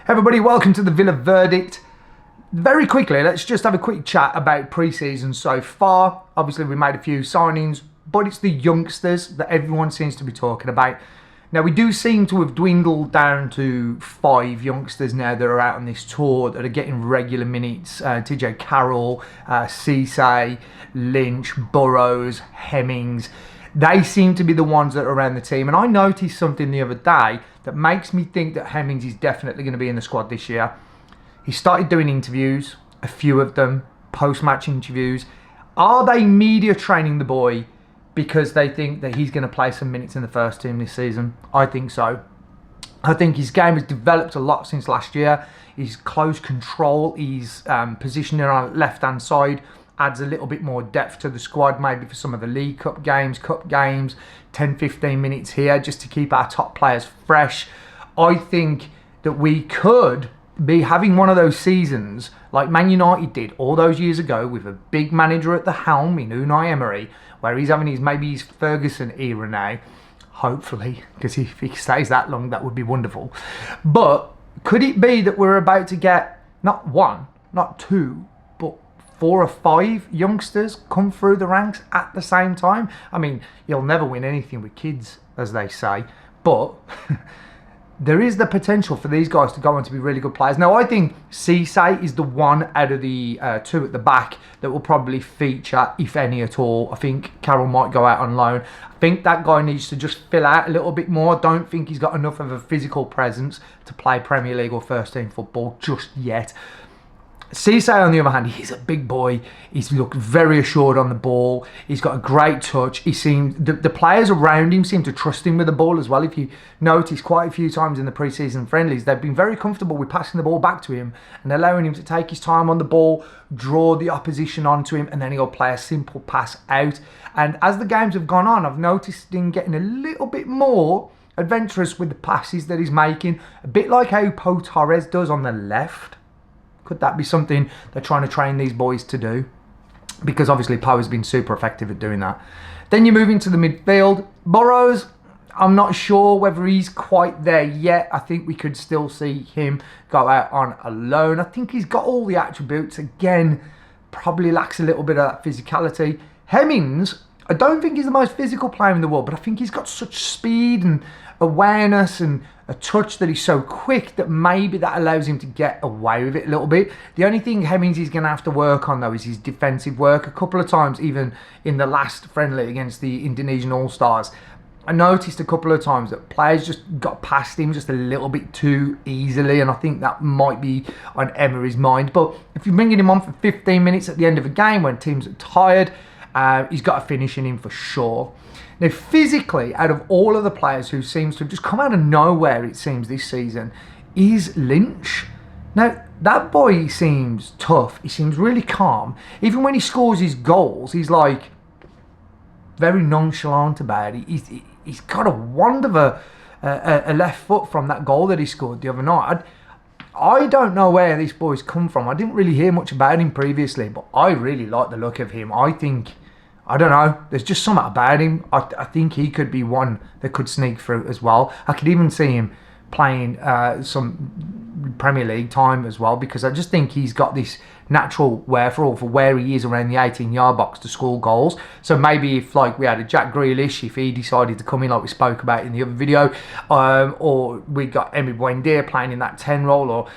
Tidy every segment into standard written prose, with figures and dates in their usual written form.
Everybody, welcome to the Villa Verdict. Very quickly, let's just have a quick chat about pre-season so far. Obviously, we made a few signings, but it's the youngsters that everyone seems to be talking about. Now, we do seem to have dwindled down to 5 youngsters now that are out on this tour that are getting regular minutes. TJ Carroll, Cisse, Lynch, Burrows, Hemmings. They seem to be the ones that are around the team. And I noticed something the other day that makes me think that Hemmings is definitely going to be in the squad this year. He started doing interviews, a few of them, post-match interviews. Are they media training the boy because they think that he's going to play some minutes in the first team this season? I think so. I think his game has developed a lot since last year. His close control, his positioning on the left-hand side adds a little bit more depth to the squad, maybe for some of the League Cup games, 10-15 minutes here, just to keep our top players fresh. I think that we could be having one of those seasons like Man United did all those years ago with a big manager at the helm in Unai Emery, where he's having his Ferguson era now, hopefully, because if he stays that long, that would be wonderful. But could it be that we're about to get not 1, not 2, but 4 or 5 youngsters come through the ranks at the same time? I mean, you'll never win anything with kids, as they say, but there is the potential for these guys to go on to be really good players. Now, I think Cisse is the one out of the 2 at the back that will probably feature, if any at all. I think Carroll might go out on loan. I think that guy needs to just fill out a little bit more. I don't think he's got enough of a physical presence to play Premier League or first team football just yet. Cisse, on the other hand, he's a big boy. He's looked very assured on the ball. He's got a great touch. He seemed the players around him seem to trust him with the ball as well. If you notice, quite a few times in the pre-season friendlies, they've been very comfortable with passing the ball back to him and allowing him to take his time on the ball, draw the opposition onto him, and then he'll play a simple pass out. And as the games have gone on, I've noticed him getting a little bit more adventurous with the passes that he's making, a bit like how Pau Torres does on the left. Could that be something they're trying to train these boys to do? Because obviously Pau has been super effective at doing that. Then you move into the midfield. Burrows, I'm not sure whether he's quite there yet. I think we could still see him go out on a loan. I think he's got all the attributes. Again, probably lacks a little bit of that physicality. Hemmings, I don't think he's the most physical player in the world, but I think he's got such speed and awareness and a touch that he's so quick that maybe that allows him to get away with it a little bit. The only thing Hemmings is going to have to work on, though, is his defensive work. A couple of times, even in the last friendly against the Indonesian All-Stars, I noticed a couple of times that players just got past him just a little bit too easily, and I think that might be on Emery's mind. But if you're bringing him on for 15 minutes at the end of a game when teams are tired, he's got a finish in him for sure. Now, physically, out of all of the players who seems to have just come out of nowhere, it seems, this season, is Lynch. Now, that boy seems tough. He seems really calm. Even when he scores his goals, he's like very nonchalant about it. He's got a wand of a left foot from that goal that he scored the other night. I don't know where this boy's come from. I didn't really hear much about him previously, but I really like the look of him. I don't know, there's just something about him. I think he could be one that could sneak through as well. I could even see him playing some Premier League time as well, because I just think he's got this natural wherewithal for where he is around the 18-yard box to score goals. So maybe if, like, we had a Jack Grealish, if he decided to come in like we spoke about in the other video, or we got Emi Buendia playing in that 10 role, or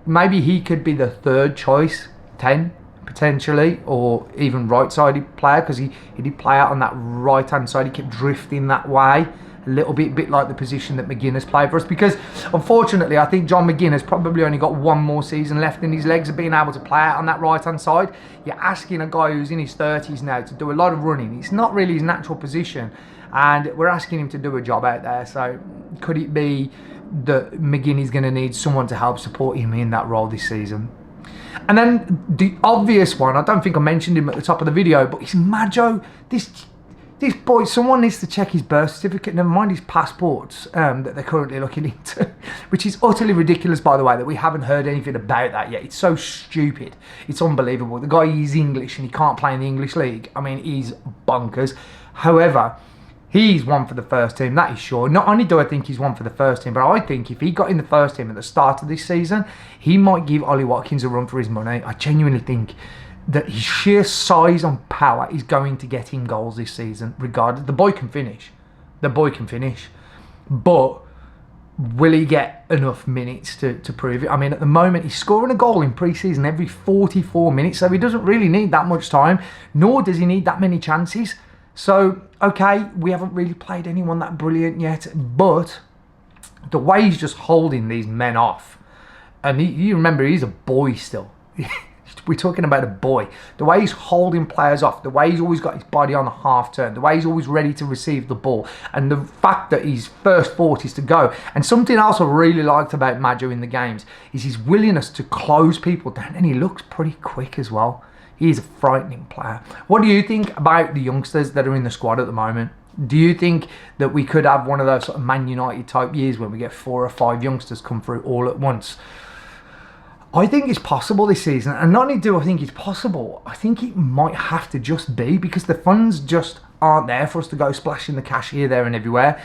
maybe he could be the third choice 10 potentially, or even right-sided player, because he did play out on that right-hand side. He kept drifting that way a little bit like the position that McGinn played for us, because unfortunately I think John McGinn has probably only got one more season left in his legs of being able to play out on that right-hand side. You're asking a guy who's in his 30s now to do a lot of running. It's not really his natural position, and we're asking him to do a job out there. So could it be that McGinn is going to need someone to help support him in that role this season? And then the obvious one, I don't think I mentioned him at the top of the video, but it's Majo. This boy, someone needs to check his birth certificate, never mind his passports that they're currently looking into, which is utterly ridiculous, by the way, that we haven't heard anything about that yet. It's so stupid. It's unbelievable. The guy is English and he can't play in the English league. I mean, he's bonkers. However, He's one for the first team, that is sure. Not only do I think he's one for the first team, but I think if he got in the first team at the start of this season, he might give Ollie Watkins a run for his money. I genuinely think that his sheer size and power is going to get him goals this season, regardless. The boy can finish. The boy can finish. But will he get enough minutes to prove it? I mean, at the moment, he's scoring a goal in pre-season every 44 minutes, so he doesn't really need that much time, nor does he need that many chances. So, okay, we haven't really played anyone that brilliant yet, but the way he's just holding these men off, and you remember, he's a boy still. We're talking about a boy. The way he's holding players off, the way he's always got his body on the half turn, the way he's always ready to receive the ball, and the fact that his first thought is to go. And something else I really liked about Majo in the games is his willingness to close people down, and he looks pretty quick as well. He's a frightening player. What do you think about the youngsters that are in the squad at the moment? Do you think that we could have one of those sort of Man United type years when we get 4 or 5 youngsters come through all at once? I think it's possible this season, and not only do I think it's possible, I think it might have to just be, because the funds just aren't there for us to go splashing the cash here, there and everywhere.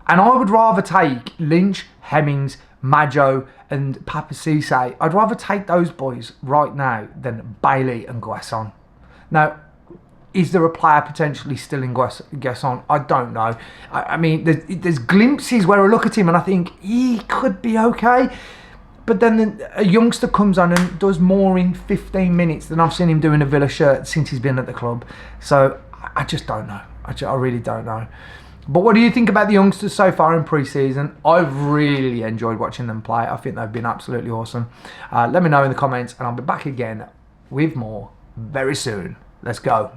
And I would rather take Lynch, Hemmings, Majo and Papa Cisse. I'd rather take those boys right now than Bailey and Guesson. Now, is there a player potentially still in Guesson? I don't know. I mean, there's glimpses where I look at him and I think he could be okay. But then a youngster comes on and does more in 15 minutes than I've seen him do in a Villa shirt since he's been at the club. So I just don't know. I really don't know. But what do you think about the youngsters so far in pre-season? I've really enjoyed watching them play. I think they've been absolutely awesome. Let me know in the comments, and I'll be back again with more very soon. Let's go.